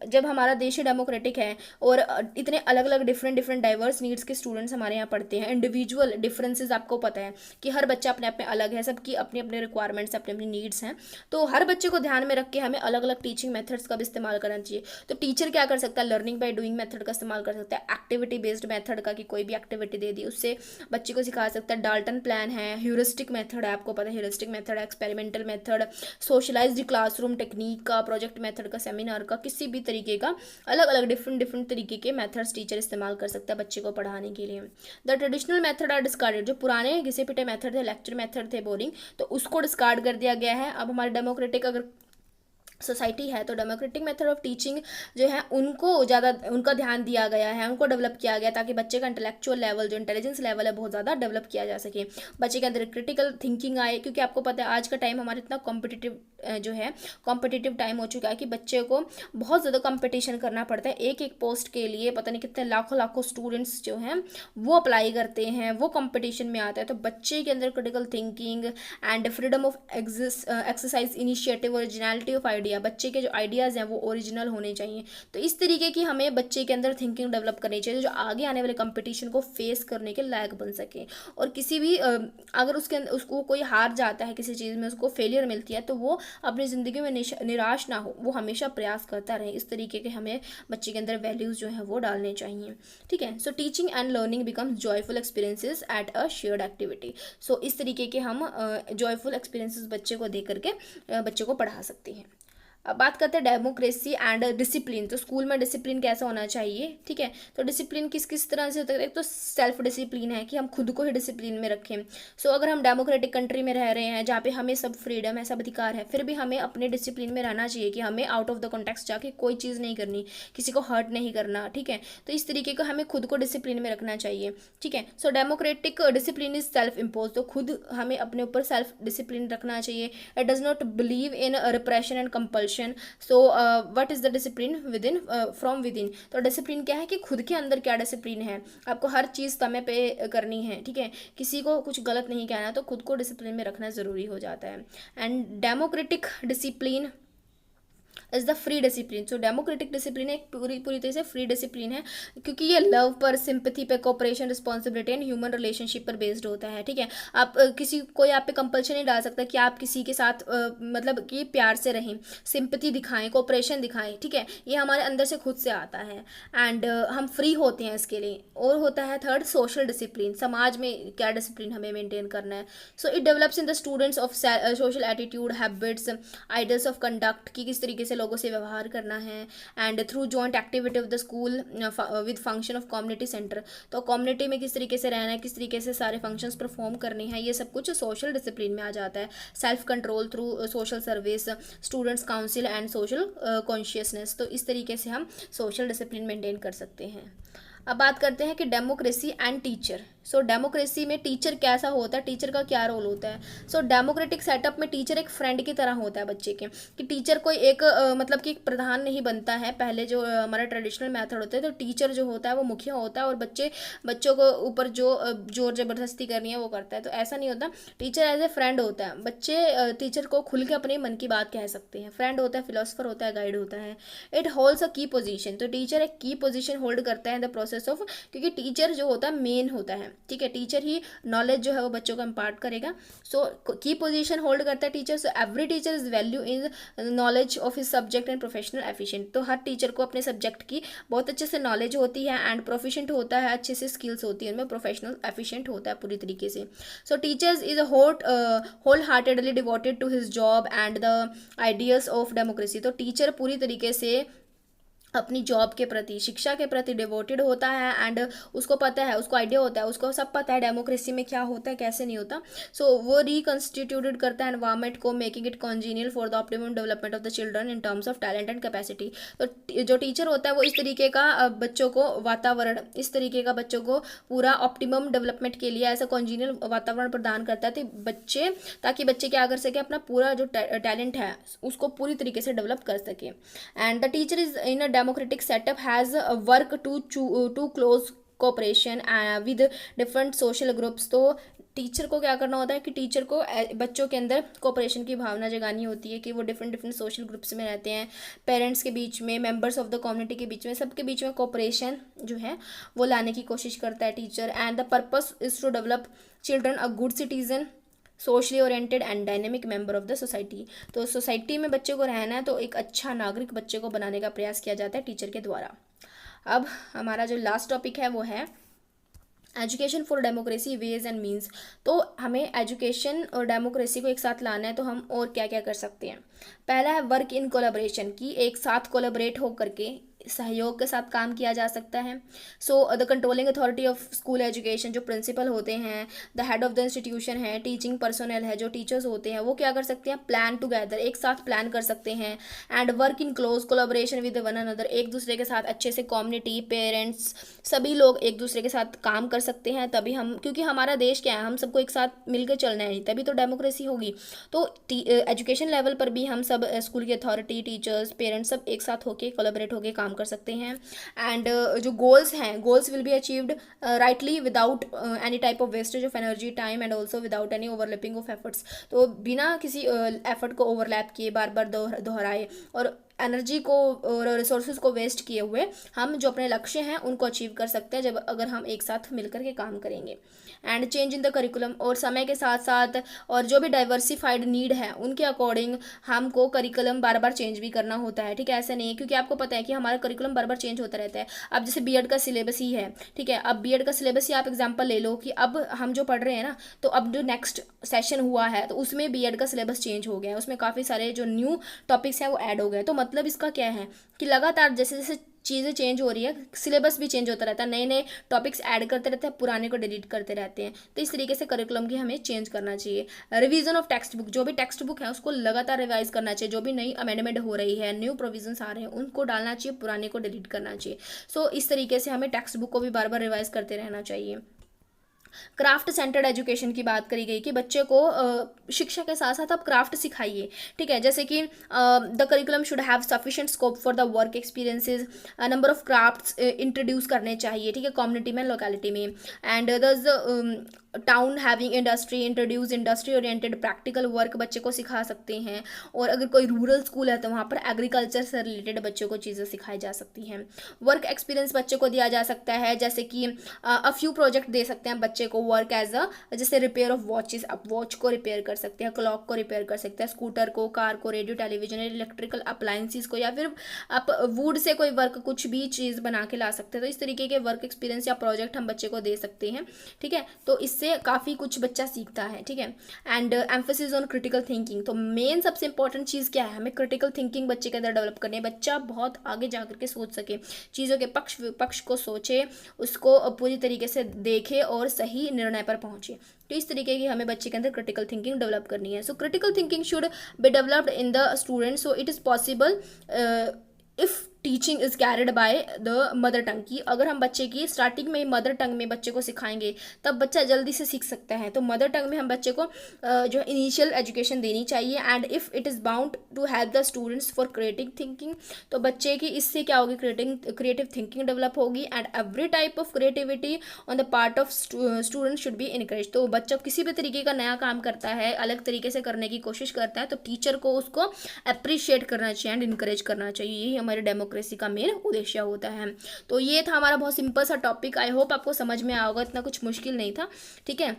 जब हमारा देश डेमोक्रेटिक है और इतने अलग अलग डिफरेंट डाइवर्स नीड्स के स्टूडेंट्स हमारे यहाँ पढ़ते हैं, इंडिविजुअल डिफरेंसेस, आपको पता है कि हर बच्चा अपने आप में अलग है, सबकी अपने अपने रिक्वायरमेंट्स, अपनी अपनी नीड्स हैं, तो हर बच्चे को ध्यान में रख के हमें अलग अलग टीचिंग मेथड्स का भी इस्तेमाल करना चाहिए। तो टीचर क्या कर सकता है, लर्निंग बाय डूइंग मेथड का इस्तेमाल कर सकता है, एक्टिविटी बेस्ड मेथड का, कि कोई भी एक्टिविटी दे दी उससे बच्चे को सिखा सकता है। डाल्टन प्लान है, ह्यूरिस्टिक मेथड है, आपको पता है ह्यूरिस्टिक मेथड है, experimental method, socialised classroom technique का, प्रोजेक्ट मेथड का, सेमिनार का, किसी भी तरीके का अलग अलग डिफरेंट तरीके के मेथड्स टीचर इस्तेमाल कर सकता है बच्चे को पढ़ाने के लिए। The traditional method are discarded, जो पुराने घिसे पिटे मेथड थे, लेक्चर मेथड थे बोरिंग, तो उसको डिस्कार्ड कर दिया गया है। अब हमारे डेमोक्रेटिक अगर सोसाइटी है तो डेमोक्रेटिक मेथड ऑफ टीचिंग जो है उनको ज़्यादा, उनका ध्यान दिया गया है, उनको डेवलप किया गया ताकि बच्चे का इंटेलेक्चुअल लेवल, जो इंटेलिजेंस लेवल है, बहुत ज़्यादा डेवलप किया जा सके, बच्चे के अंदर क्रिटिकल थिंकिंग आए। क्योंकि आपको पता है आज का टाइम हमारा इतना कॉम्पिटिटिव जो है कॉम्पिटिटिव टाइम हो चुका है कि बच्चे को बहुत ज़्यादा कंपटीशन करना पड़ता है, एक एक पोस्ट के लिए पता नहीं कितने लाखों स्टूडेंट्स जो हैं वो अप्लाई करते हैं, वो कंपटीशन में आता है। तो बच्चे के अंदर critical thinking and freedom of exercise, initiative, originality of idea, बच्चे के जो आइडियाज़ हैं वो ओरिजिनल होने चाहिए। तो इस तरीके की हमें बच्चे के अंदर थिंकिंग डेवलप करनी चाहिए जो आगे आने वाले कंपटीशन को फेस करने के लायक बन सके। और किसी भी अगर उसको कोई हार जाता है किसी चीज़ में, उसको फेलियर मिलती है, तो वो अपनी ज़िंदगी में निराश ना हो, वो हमेशा प्रयास करता रहे। इस तरीके के हमें बच्चे के अंदर वैल्यूज़ जो हैं वो डालने चाहिए। ठीक है, so teaching and learning becomes joyful experiences at a shared activity. So इस तरीके के हम जॉयफुल एक्सपीरियंसेस बच्चे को दे करके बच्चे को पढ़ा सकते हैं। अब बात करते हैं डेमोक्रेसी एंड डिसिप्लिन। तो स्कूल में डिसिप्लिन कैसा होना चाहिए, ठीक है। तो डिसिप्लिन किस किस तरह से होता है, एक तो सेल्फ डिसिप्लिन है कि हम खुद को ही डिसिप्लिन में रखें। सो अगर हम डेमोक्रेटिक कंट्री में रह रहे हैं जहाँ पे हमें सब फ्रीडम है, सब अधिकार है, फिर भी हमें अपने डिसिप्लिन में रहना चाहिए कि हमें आउट ऑफ द कॉन्टेक्स्ट जाके कोई चीज़ नहीं करनी, किसी को हर्ट नहीं करना, ठीक है। तो इस तरीके का हमें खुद को डिसिप्लिन में रखना चाहिए, ठीक है। So democratic discipline is self impose. तो खुद हमें अपने ऊपर सेल्फ डिसिप्लिन रखना चाहिए। It does not believe in repression and compulsion. So what is the discipline within, from within. तो डिसिप्लिन क्या है कि खुद के अंदर क्या डिसिप्लिन है, आपको हर चीज़ समय पे करनी है, ठीक है। किसी को कुछ गलत नहीं कहना, तो खुद को डिसिप्लिन में रखना ज़रूरी हो जाता है। And democratic discipline is the free discipline. So democratic discipline एक पूरी पूरी तरह से फ्री डिसिप्लिन है, क्योंकि ये लव पर, सिंपथी पे, cooperation, responsibility and human relationship पर बेस्ड होता है, ठीक है। आप किसी कोई आप पे कंपल्शन नहीं डाल सकता कि आप किसी के साथ मतलब कि प्यार से रहें, सिंपथी दिखाएं, कोऑपरेशन दिखाएं, ठीक है। ये हमारे अंदर से खुद से आता है एंड हम फ्री होते हैं इसके लिए। और होता है थर्ड सोशल डिसिप्लिन, समाज में क्या डिसिप्लिन हमें मेंटेन करना है। So it develops in the students of social attitude, habits, ideals of conduct, कि किस तरीके से लोगों से व्यवहार करना है। And through joint activity of the school with function of community centre. तो कम्युनिटी में किस तरीके से रहना है, किस तरीके से सारे फंक्शंस परफॉर्म करने हैं, ये सब कुछ सोशल डिसिप्लिन में आ जाता है। Self control through social service, students council and social consciousness. तो इस तरीके से हम सोशल डिसिप्लिन मेंटेन कर सकते हैं। अब बात करते हैं कि democracy and teacher. So democracy में टीचर कैसा होता है, टीचर का क्या रोल होता है। सो डेमोक्रेटिक सेटअप में टीचर एक फ्रेंड की तरह होता है बच्चे के, कि टीचर कोई एक मतलब कि एक प्रधान नहीं बनता है। पहले जो हमारा ट्रेडिशनल मेथड होता है, तो टीचर जो होता है वो मुखिया होता है और बच्चों को ऊपर जो जोर जबरदस्ती करनी है वो करता है। तो ऐसा नहीं होता, टीचर एज ए फ्रेंड होता है। बच्चे टीचर को खुल के अपने मन की बात कह सकते हैं। फ्रेंड होता है, फिलोसफर होता है, गाइड होता है। इट होल्ड्स अ की पोजीशन। तो टीचर एक की पोजीशन होल्ड करता है इन द प्रोसेस ऑफ, क्योंकि टीचर जो होता है मेन होता है, ठीक है। टीचर ही नॉलेज जो है वो बच्चों को इम्पार्ट करेगा। सो की पोजीशन होल्ड करता है teacher. So every teacher is value in knowledge of his subject and professional efficient. तो हर टीचर को अपने सब्जेक्ट की बहुत अच्छे से नॉलेज होती है एंड प्रोफिशिएंट होता है, अच्छे से स्किल्स होती है उनमें, प्रोफेशनल एफिशिएंट होता है पूरी तरीके से। So teachers is whole heartedly devoted to his job and the ideals of democracy. तो टीचर पूरी तरीके से अपनी जॉब के प्रति, शिक्षा के प्रति डिवोटेड होता है एंड उसको पता है, उसको आइडिया होता है, उसको सब पता है डेमोक्रेसी में क्या होता है, कैसे नहीं होता। सो वो रिकॉन्स्टिट्यूटेड करता है एनवायरमेंट को, making it congenial for the optimum development of the children in terms of talent and capacity. तो जो टीचर होता है वो इस तरीके का बच्चों को वातावरण, इस तरीके का बच्चों को पूरा ऑप्टिमम डेवलपमेंट के लिए ऐसा कॉन्जीनियल वातावरण प्रदान करता है ताकि बच्चे क्या कर सके, अपना पूरा जो टैलेंट है उसको पूरी तरीके से डेवलप कर सके। And the teacher is in a democratic setup has work to close cooperation with different social groups। तो टीचर को क्या करना होता है कि टीचर को बच्चों के अंदर कोऑपरेशन की भावना जगानी होती है, कि वो डिफरेंट डिफरेंट सोशल ग्रुप्स में रहते हैं, पेरेंट्स के बीच में, मेंबर्स ऑफ द कम्युनिटी के बीच में, सबके बीच में कोऑपरेशन जो है वो लाने की कोशिश करता है teacher. And the purpose is to develop children a good citizen, socially oriented and dynamic member of the society. तो सोसाइटी में बच्चे को रहना है तो एक अच्छा नागरिक बच्चे को बनाने का प्रयास किया जाता है टीचर के द्वारा। अब हमारा जो लास्ट टॉपिक है वो है education for democracy ways and means. तो हमें एजुकेशन और डेमोक्रेसी को एक साथ लाना है, तो हम और क्या क्या कर सकते हैं। पहला है वर्क इन कोलैबोरेशन, की एक साथ कोलैबोरेट हो करके सहयोग के साथ काम किया जा सकता है। So the controlling authority of school education, जो प्रिंसिपल होते हैं, the head of the institution है, टीचिंग पर्सनल है, जो टीचर्स होते हैं, वो क्या कर सकते हैं, प्लान टुगेदर, एक साथ प्लान कर सकते हैं। And work in close collaboration with one another, एक दूसरे के साथ अच्छे से कम्युनिटी, पेरेंट्स, सभी लोग एक दूसरे के साथ काम कर सकते हैं। तभी हम, क्योंकि हमारा देश क्या है, हम सबको एक साथ मिलकर चलना है, तभी तो डेमोक्रेसी होगी। तो एजुकेशन लेवल पर भी हम सब स्कूल की अथॉरिटी, टीचर्स, पेरेंट्स सब एक साथ होकर कोलैबोरेट होकर काम कर सकते हैं। एंड जो गोल्स हैं, goals will be achieved rightly without any type of wastage of energy, time and also without any overlapping of efforts. तो बिना किसी एफर्ट को ओवरलैप किए, बार बार दोहराए और एनर्जी को और रिसोर्सेज को वेस्ट किए हुए हम जो अपने लक्ष्य हैं उनको अचीव कर सकते हैं जब अगर हम एक साथ मिलकर के काम करेंगे। And change in the curriculum, और समय के साथ साथ और जो भी डाइवर्सिफाइड नीड है उनके अकॉर्डिंग हमको करिकुलम बार बार चेंज भी करना होता है। ठीक है, ऐसा नहीं है, क्योंकि आपको पता है कि हमारा करिकुलम बार बार चेंज होता रहता है। अब जैसे बीएड का सिलेबस ही है, ठीक है, अब बीएड का सिलेबस ही आप एग्जाम्पल ले लो कि अब हम जो पढ़ रहे हैं ना, तो अब जो नेक्स्ट सेशन हुआ है तो उसमें बीएड का सिलेबस चेंज हो गया है, उसमें काफ़ी सारे जो न्यू टॉपिक्स हैं वो ऐड हो गए। तो मतलब इसका क्या है कि लगातार जैसे जैसे चीज़ें चेंज हो रही है, सिलेबस भी चेंज होता रहता है, नए नए टॉपिक्स ऐड करते रहते हैं, पुराने को डिलीट करते रहते हैं। तो इस तरीके से करिकुलम की हमें चेंज करना चाहिए। रिवीजन ऑफ टेक्स्ट बुक, जो भी टेक्स्ट बुक है उसको लगातार रिवाइज करना चाहिए, जो भी नई अमेंडमेंट हो रही है, न्यू प्रोविजंस आ रहे हैं उनको डालना चाहिए, पुराने को डिलीट करना चाहिए। सो इस तरीके से हमें टेक्स्ट बुक को भी बार बार रिवाइज करते रहना चाहिए। क्राफ्ट सेंटर्ड एजुकेशन की बात करी गई कि बच्चे को शिक्षा के साथ साथ आप क्राफ्ट सिखाइए। ठीक है, जैसे कि the curriculum should have sufficient scope for the work experiences, number of crafts introduce करने चाहिए। ठीक है, कम्युनिटी में, लोकेलिटी में। And the town having industry introduce industry oriented practical work बच्चे को सिखा सकते हैं। और अगर कोई रूरल स्कूल है तो वहाँ पर एग्रीकल्चर से रिलेटेड बच्चों को चीज़ें सिखाई जा सकती हैं। वर्क एक्सपीरियंस बच्चे को दिया जा सकता है, जैसे कि अ फ्यू प्रोजेक्ट दे सकते हैं बच्चे को वर्क एज अ, जैसे रिपेयर ऑफ वॉचेस, आप वॉच को रिपेयर कर सकते हैं, क्लॉक को रिपेयर कर सकते हैं, स्कूटर को, कार को, रेडियो टेलीविजन, इलेक्ट्रिकल अप्लायंसेस को, या फिर आप वुड से कोई वर्क कुछ भी चीज़ बना के ला सकते हैं। तो इस तरीके के वर्क एक्सपीरियंस या प्रोजेक्ट हम बच्चे को दे सकते हैं। ठीक है, तो इससे काफ़ी कुछ बच्चा सीखता है। ठीक है, and emphasis on critical thinking, तो मेन सबसे इंपॉर्टेंट चीज़ क्या है, हमें क्रिटिकल थिंकिंग बच्चे के अंदर डेवलप करनी है। बच्चा बहुत आगे जाकर के सोच सके, चीज़ों के पक्ष विपक्ष को सोचे, उसको पूरी तरीके से देखे और सही निर्णय पर पहुंचे। तो इस तरीके की हमें बच्चे के अंदर क्रिटिकल थिंकिंग डेवलप करनी है। So critical thinking should be developed in the student, so it is possible if teaching is carried by the mother tongue की। अगर हम बच्चे की स्टार्टिंग में मदर टंग में बच्चे को सिखाएंगे तब बच्चा जल्दी से सीख सकता है। तो मदर टंग में हम बच्चे को जो इनिशियल एजुकेशन देनी चाहिए। And if it is bound to help the students for creative thinking, तो बच्चे की इससे क्या होगी, क्रिएटिव थिंकिंग डेवलप होगी। And every type of creativity on the part of student should be encourage. तो बच्चा किसी भी तरीके का नया काम करता है, अलग तरीके से करने की कोशिश करता है, तो टीचर को उसको अप्रिशिएट करना चाहिए एंड इनकरेज करना चाहिए। यही हमारे डेमोक्रेसी का मेन उद्देश्य होता है। तो ये था हमारा बहुत सिंपल सा टॉपिक। आई होप आपको समझ में आया होगा, इतना कुछ मुश्किल नहीं था। ठीक है,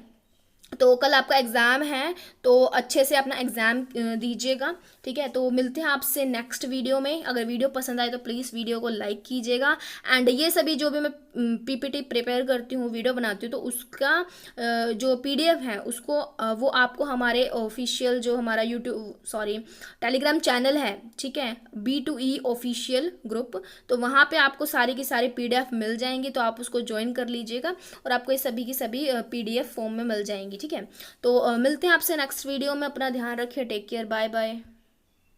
तो कल आपका एग्ज़ाम है, तो अच्छे से अपना एग्ज़ाम दीजिएगा। ठीक है, तो मिलते हैं आपसे नेक्स्ट वीडियो में। अगर वीडियो पसंद आए तो प्लीज़ वीडियो को लाइक कीजिएगा। एंड ये सभी जो भी मैं पीपीटी प्रिपेयर करती हूँ, वीडियो बनाती हूँ, तो उसका जो पीडीएफ है उसको वो आपको हमारे ऑफिशियल जो हमारा टेलीग्राम चैनल है, ठीक है, B2E ऑफिशियल ग्रुप, तो वहाँ पे आपको सारी की सारी पीडीएफ मिल जाएंगी। तो आप उसको ज्वाइन कर लीजिएगा और आपको ये सभी की सभी पीडीएफ फॉर्म में मिल जाएंगी। ठीक है, तो मिलते हैं आपसे नेक्स्ट वीडियो में। अपना ध्यान रखिए, टेक केयर, बाय बाय।